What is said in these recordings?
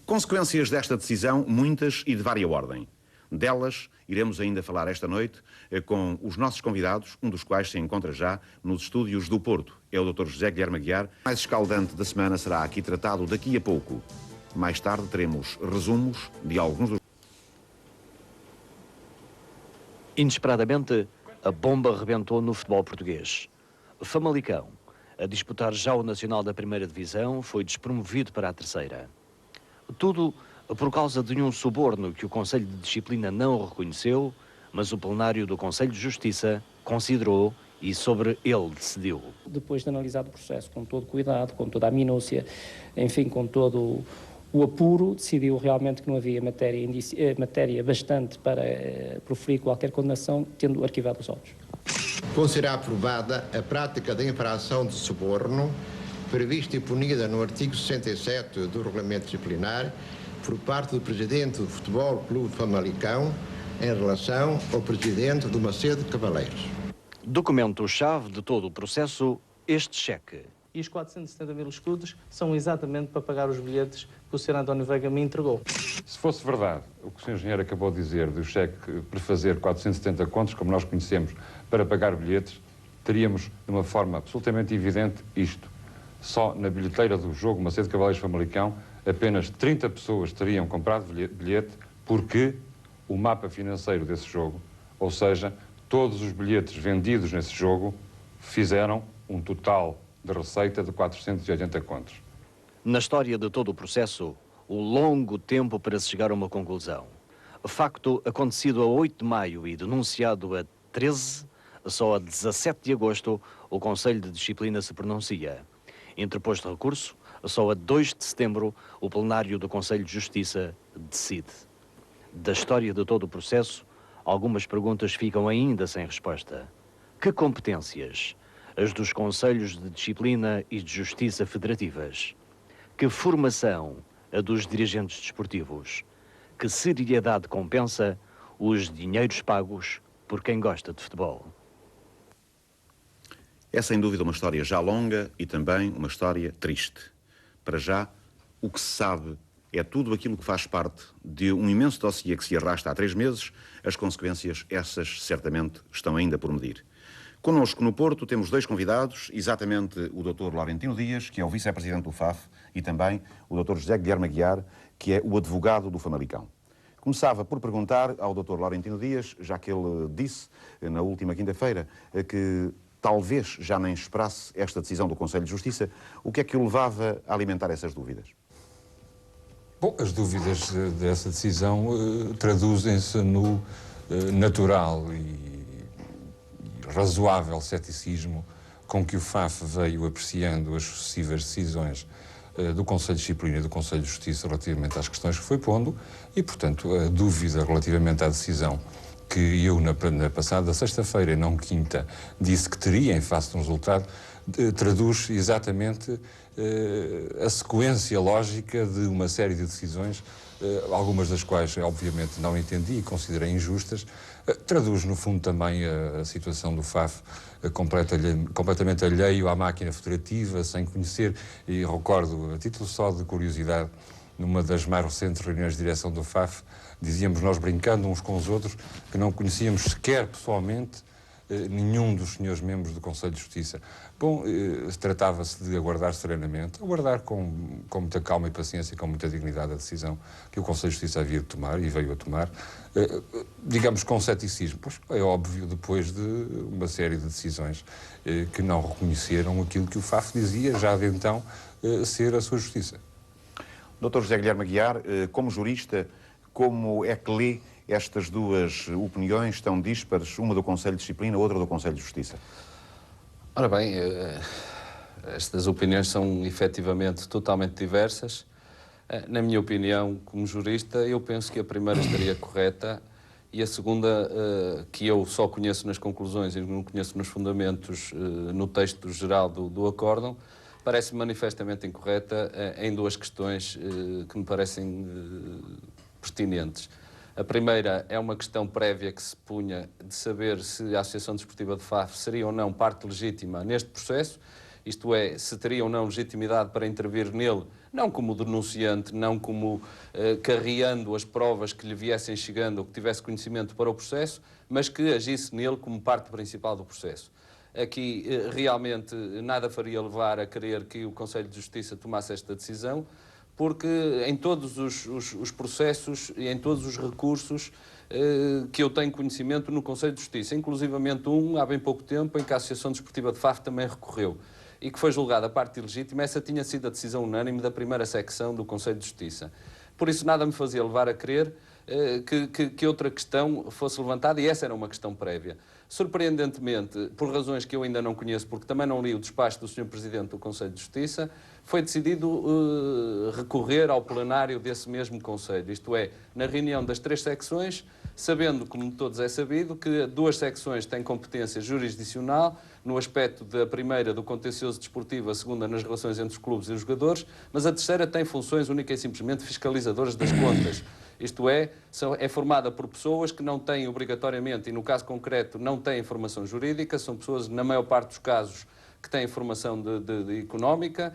Consequências desta decisão, muitas e de vária ordem. Delas iremos ainda falar esta noite com os nossos convidados, um dos quais se encontra já nos estúdios do Porto. É o Dr. José Guilherme Aguiar. O mais escaldante da semana será aqui tratado daqui a pouco. Mais tarde teremos resumos de alguns dos... Inesperadamente, a bomba rebentou no futebol português. Famalicão, a disputar já o Nacional da Primeira Divisão, foi despromovido para a Terceira. Tudo por causa de um suborno que o Conselho de Disciplina não reconheceu, mas o plenário do Conselho de Justiça considerou e sobre ele decidiu. Depois de analisado o processo com todo cuidado, com toda a minúcia, enfim, com todo o apuro, decidiu realmente que não havia matéria bastante para proferir qualquer condenação, tendo arquivado os autos. Considerar aprovada a prática da infração de suborno prevista e punida no artigo 67 do Regulamento Disciplinar por parte do Presidente do Futebol Clube de Famalicão em relação ao Presidente do Macedo Cavaleiros. Documento-chave de todo o processo, este cheque. E os 470 mil escudos são exatamente para pagar os bilhetes que o Sr. António Veiga me entregou. Se fosse verdade o que o Sr. Engenheiro acabou de dizer, do cheque prefazer 470 contos, como nós conhecemos, para pagar bilhetes, teríamos, de uma forma absolutamente evidente, isto. Só na bilheteira do jogo Macedo Cavaleiros Famalicão, apenas 30 pessoas teriam comprado bilhete porque o mapa financeiro desse jogo, ou seja, todos os bilhetes vendidos nesse jogo, fizeram um total de receita de 480 contos. Na história de todo o processo, o longo tempo para se chegar a uma conclusão. Facto acontecido a 8 de maio e denunciado a 13, só a 17 de agosto o Conselho de Disciplina se pronuncia. Interposto recurso, só a 2 de setembro o plenário do Conselho de Justiça decide. Da história de todo o processo, algumas perguntas ficam ainda sem resposta. Que competências? As dos Conselhos de Disciplina e de Justiça federativas? Que formação? A dos dirigentes desportivos? Que seriedade compensa os dinheiros pagos por quem gosta de futebol? É sem dúvida uma história já longa e também uma história triste. Para já, o que se sabe é tudo aquilo que faz parte de um imenso dossiê que se arrasta há 3 meses. As consequências, essas certamente estão ainda por medir. Connosco no Porto temos 2 convidados, exatamente o Dr. Laurentino Dias, que é o vice-presidente do FAF, e também o Dr. José Guilherme Aguiar, que é o advogado do Famalicão. Começava por perguntar ao Dr. Laurentino Dias, já que ele disse na última quinta-feira que talvez já nem esperasse esta decisão do Conselho de Justiça, o que é que o levava a alimentar essas dúvidas? Bom, as dúvidas dessa decisão traduzem-se no natural e razoável ceticismo com que o FAF veio apreciando as sucessivas decisões do Conselho de Disciplina e do Conselho de Justiça relativamente às questões que foi pondo e, portanto, a dúvida relativamente à decisão que eu, na passada sexta-feira e não quinta, disse que teria em face de um resultado, traduz exatamente a sequência lógica de uma série de decisões, algumas das quais, obviamente, não entendi e considerei injustas. Traduz, no fundo, também a situação do FAF completamente alheio à máquina federativa, sem conhecer, e recordo, a título só de curiosidade, numa das mais recentes reuniões de direção do FAF, dizíamos nós brincando uns com os outros que não conhecíamos sequer pessoalmente nenhum dos senhores membros do Conselho de Justiça. Bom, tratava-se de aguardar serenamente, aguardar com muita calma e paciência, com muita dignidade a decisão que o Conselho de Justiça havia de tomar e veio a tomar, digamos com ceticismo, pois é óbvio, depois de uma série de decisões que não reconheceram aquilo que o FAF dizia já de então ser a sua justiça. Dr. José Guilherme Aguiar, como jurista, como é que lê estas 2 opiniões tão díspares, uma do Conselho de Disciplina, outra do Conselho de Justiça? Ora bem, estas opiniões são efetivamente totalmente diversas. Na minha opinião, como jurista, eu penso que a primeira estaria correta e a segunda, que eu só conheço nas conclusões e não conheço nos fundamentos, no texto geral do acórdão, parece manifestamente incorreta em 2 questões que me parecem pertinentes. A primeira é uma questão prévia que se punha de saber se a Associação Desportiva de FAF seria ou não parte legítima neste processo isto é, se teria ou não legitimidade para intervir nele, não como denunciante, não como carreando as provas que lhe viessem chegando ou que tivesse conhecimento para o processo, mas que agisse nele como parte principal do processo. Aqui, realmente, nada faria levar a crer que o Conselho de Justiça tomasse esta decisão, porque em todos os processos e em todos os recursos que eu tenho conhecimento no Conselho de Justiça, inclusivamente há bem pouco tempo, em que a Associação Desportiva de Faf também recorreu, e que foi julgada a parte ilegítima, essa tinha sido a decisão unânime da primeira secção do Conselho de Justiça. Por isso nada me fazia levar a crer que outra questão fosse levantada, e essa era uma questão prévia. Surpreendentemente, por razões que eu ainda não conheço, porque também não li o despacho do Sr. Presidente do Conselho de Justiça, foi decidido recorrer ao plenário desse mesmo Conselho, isto é, na reunião das 3 secções, sabendo, como todos é sabido, que 2 secções têm competência jurisdicional, no aspecto da primeira do contencioso desportivo, a segunda nas relações entre os clubes e os jogadores, mas a terceira tem funções única e simplesmente fiscalizadoras das contas. Isto é formada por pessoas que não têm obrigatoriamente, e no caso concreto não têm formação jurídica, são pessoas, na maior parte dos casos, que têm formação de económica,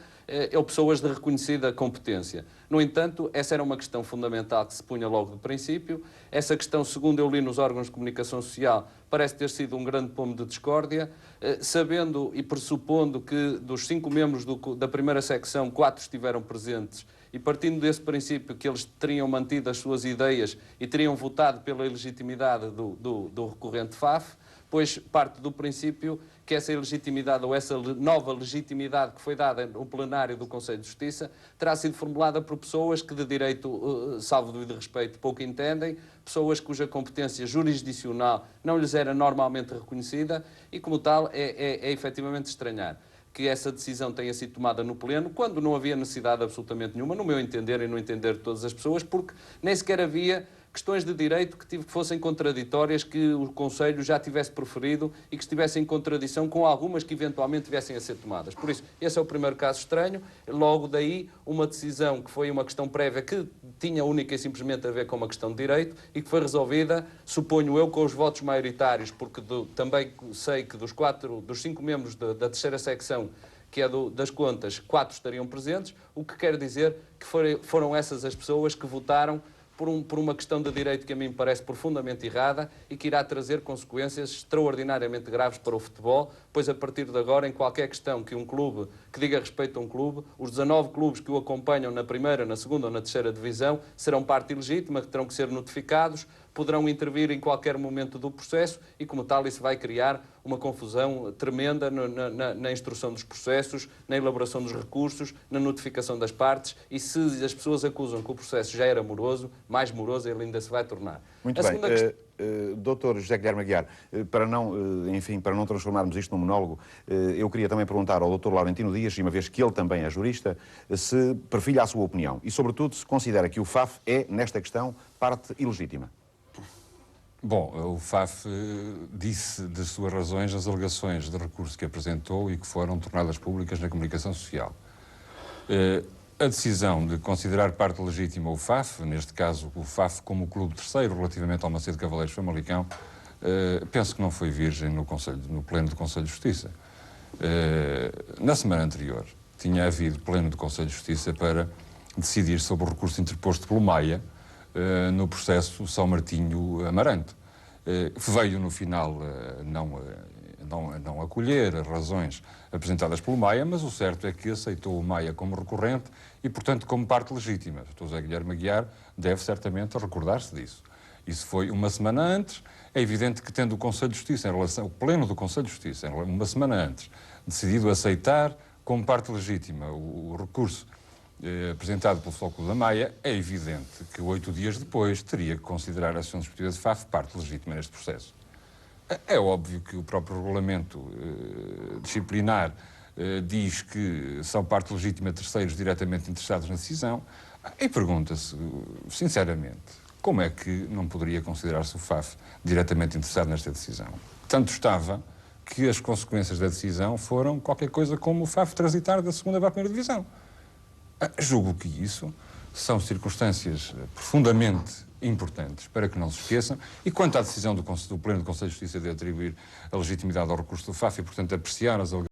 ou pessoas de reconhecida competência. No entanto, essa era uma questão fundamental que se punha logo de princípio. Essa questão, segundo eu li nos órgãos de comunicação social, parece ter sido um grande pomo de discórdia, sabendo e pressupondo que dos 5 membros da primeira secção, 4 estiveram presentes, e partindo desse princípio que eles teriam mantido as suas ideias e teriam votado pela ilegitimidade do recorrente FAF, pois parte do princípio que essa ilegitimidade ou essa nova legitimidade que foi dada no plenário do Conselho de Justiça terá sido formulada por pessoas que de direito, salvo devido respeito, pouco entendem, pessoas cuja competência jurisdicional não lhes era normalmente reconhecida e, como tal, é efetivamente estranhar que essa decisão tenha sido tomada no Pleno, quando não havia necessidade absolutamente nenhuma, no meu entender e no entender de todas as pessoas, porque nem sequer havia questões de direito que fossem contraditórias, que o Conselho já tivesse preferido e que estivessem em contradição com algumas que eventualmente tivessem a ser tomadas. Por isso, esse é o primeiro caso estranho. Logo daí, uma decisão que foi uma questão prévia que tinha única e simplesmente a ver com uma questão de direito e que foi resolvida, suponho eu, com os votos maioritários, porque também sei que dos 5 membros da terceira secção, que é das contas, 4 estariam presentes, o que quer dizer que foram essas as pessoas que votaram por uma questão de direito que a mim me parece profundamente errada e que irá trazer consequências extraordinariamente graves para o futebol, pois a partir de agora, em qualquer questão que um clube, que diga respeito a um clube, os 19 clubes que o acompanham na primeira, na segunda ou na terceira divisão serão parte ilegítima, que terão que ser notificados, poderão intervir em qualquer momento do processo e, como tal, isso vai criar uma confusão tremenda na instrução dos processos, na elaboração dos recursos, na notificação das partes e se as pessoas acusam que o processo já era moroso, mais moroso ele ainda se vai tornar. Muito bem. Dr. José Guilherme Aguiar, para não transformarmos isto num monólogo, eu queria também perguntar ao Dr. Laurentino Dias, uma vez que ele também é jurista, se partilha a sua opinião e, sobretudo, se considera que o FAF é, nesta questão, parte ilegítima. Bom, o FAF disse de suas razões as alegações de recurso que apresentou e que foram tornadas públicas na comunicação social. A decisão de considerar parte legítima o FAF, neste caso o FAF como clube terceiro relativamente ao Macedo Cavaleiros Famalicão, penso que não foi virgem no pleno do Conselho de Justiça. Na semana anterior tinha havido pleno do Conselho de Justiça para decidir sobre o recurso interposto pelo Maia no processo São Martinho Amarante. Veio no final não acolher as razões apresentadas pelo Maia, mas o certo é que aceitou o Maia como recorrente e, portanto, como parte legítima. O Dr. José Guilherme Aguiar deve certamente recordar-se disso. Isso foi uma semana antes. É evidente que, tendo o Conselho de Justiça, o pleno do Conselho de Justiça, uma semana antes, decidido aceitar como parte legítima o recurso apresentado pelo Futebol Clube da Maia, é evidente que 8 dias depois teria que considerar a Associação Desportiva de Faf parte legítima neste processo. É óbvio que o próprio regulamento disciplinar diz que são parte legítima terceiros diretamente interessados na decisão e pergunta-se, sinceramente, como é que não poderia considerar-se o FAF diretamente interessado nesta decisão? Tanto estava que as consequências da decisão foram qualquer coisa como o FAF transitar da segunda para a primeira divisão. Julgo que isso são circunstâncias profundamente importantes para que não se esqueçam. E quanto à decisão do Pleno do Conselho de Justiça de atribuir a legitimidade ao recurso do FAF e, portanto, apreciar as alegações